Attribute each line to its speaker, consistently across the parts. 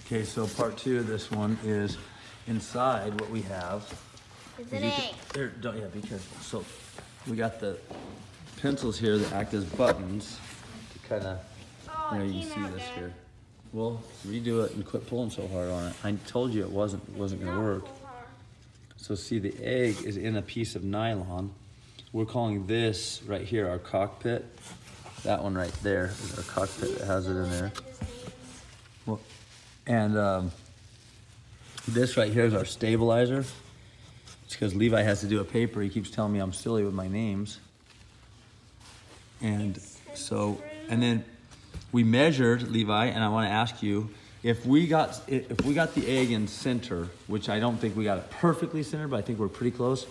Speaker 1: Okay, so part two of this one is inside what we have.
Speaker 2: It's an egg.
Speaker 1: Yeah, be careful. So we got the pencils here that act as buttons to kind of, you can see this here. Well, redo it and quit pulling so hard on it. I told you it wasn't gonna work. So see, the egg is in a piece of nylon. We're calling this right here our cockpit. That one right there is our cockpit that has it in there. Well, and this right here is our stabilizer. It's because Levi has to do a paper. He keeps telling me I'm silly with my names. And so, and then we measured, Levi, and I want to ask you, if we got the egg in center, which I don't think we got it perfectly centered, but I think we're pretty close.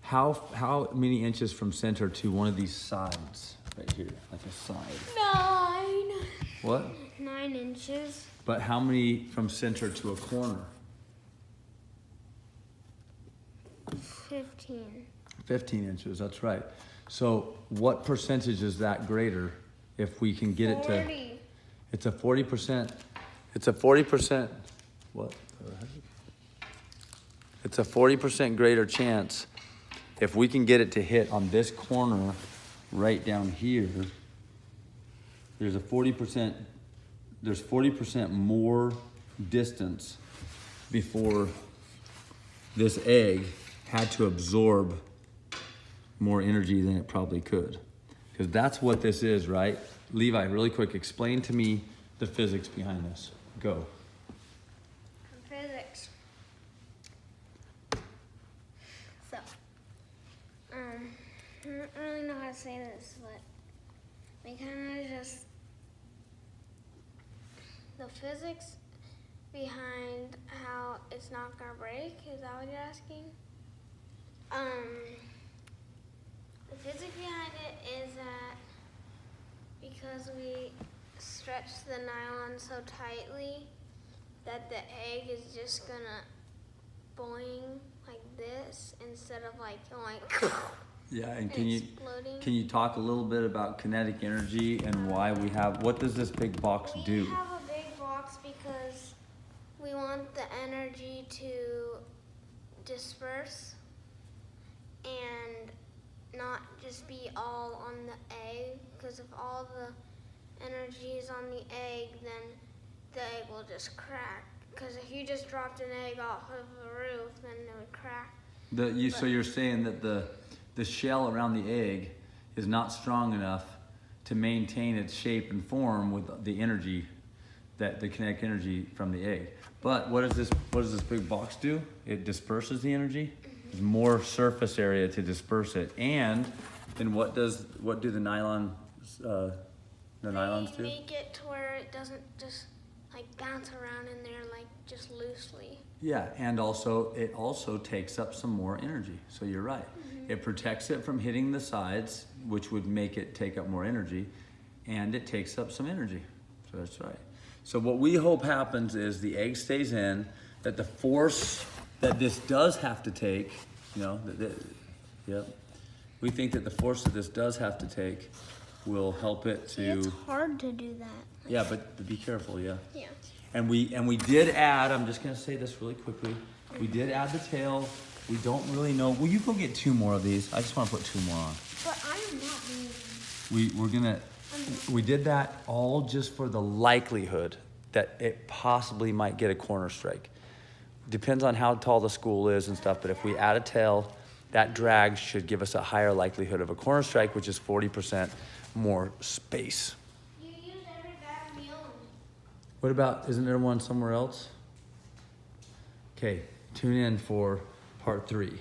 Speaker 1: How many inches from center to one of these sides right here, like a side?
Speaker 2: 9.
Speaker 1: What?
Speaker 2: 9 inches.
Speaker 1: But how many from center to a corner?
Speaker 2: 15.
Speaker 1: 15 inches, that's right. So what percentage is that greater if we can get
Speaker 2: 40.
Speaker 1: it to? It's a 40%. It's a 40%. What? It's a 40% greater chance if we can get it to hit on this corner right down here. There's a 40%. There's 40% more distance before this egg had to absorb more energy than it probably could. Because that's what this is, right? Levi, really quick, explain to me the physics behind this. Go.
Speaker 2: Physics. So, I don't really know how to say this, but we kind of just, the physics behind how it's not gonna break, is that what you're asking? The physics behind it is that because we stretch the nylon so tightly that the egg is just gonna boing like this instead of like going
Speaker 1: Yeah, and
Speaker 2: exploding.
Speaker 1: can you talk a little bit about kinetic energy and why we have, what does this big box do?
Speaker 2: We have a big box because we want the energy to disperse and not just be all on the egg, because if all the energy is on the egg, then the egg will just crack. Because if you just dropped an egg off of the roof, then it would crack.
Speaker 1: So you're saying that the shell around the egg is not strong enough to maintain its shape and form with the energy, that the kinetic energy from the egg. But what does this big box do? It disperses the energy. There's more surface area to disperse it. And then what do the nylons do?
Speaker 2: Make it to where it doesn't just like bounce around in there like just loosely.
Speaker 1: Yeah, and also it also takes up some more energy. So you're right. It protects it from hitting the sides, which would make it take up more energy, and it takes up some energy. So that's right. So what we hope happens is the egg stays in, that the force that this does have to take, we think that the force that this does have to take will help it to.
Speaker 2: It's hard to do that.
Speaker 1: Yeah, but be careful, yeah.
Speaker 2: Yeah.
Speaker 1: And we did add, I'm just gonna say this really quickly, we did add the tail. We don't really know. Will you go get 2 more of these? I just want to put 2 more on.
Speaker 2: But I am not doing this.
Speaker 1: We did that all just for the likelihood that it possibly might get a corner strike. Depends on how tall the school is and stuff, but if we add a tail, that drag should give us a higher likelihood of a corner strike, which is 40% more space.
Speaker 2: You use every bag we own.
Speaker 1: What about, isn't there one somewhere else? Okay, tune in for part 3.